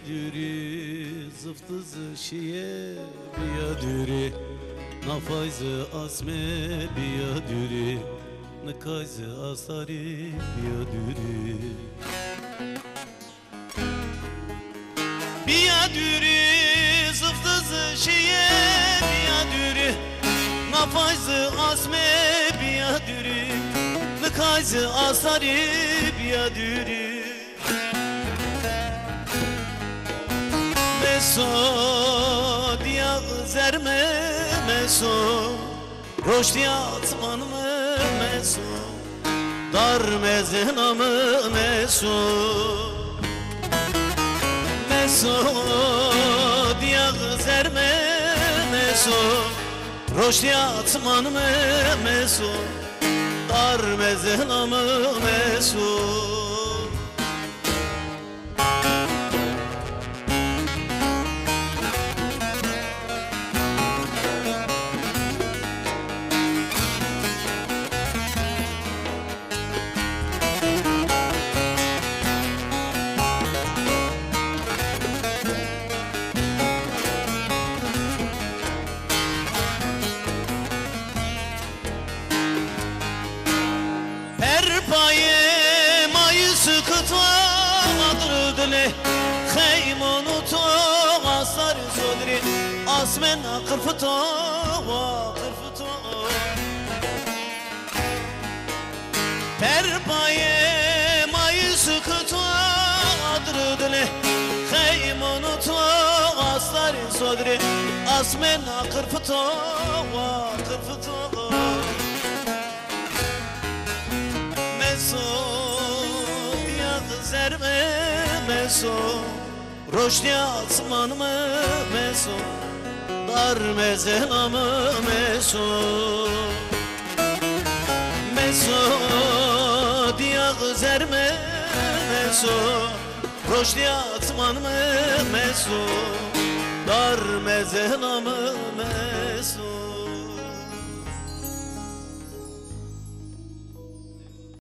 düri zıftızı şiye biya düri nafayzı asme biya düri nikayzı asari biya düri biya düri zıftızı şiye biya düri nafayzı asme biya düri nikayzı asari biya düri Meso diya zerme meso roş diya atman mı meso dar mezena mı meso meso diya zerme meso roş diya atman mı meso dar mezena mı meso خیمانو تو آثار زودری آسمن قرف تو قرف تو پر پای مایوس تو آدر دله خیمانو تو آثار زودری آسمن قرف تو قرف تو مسو زرمه meso roşni asman mı meso dar mezena mı meso meso diya zerme meso roşni asman mı meso dar mezena mı meso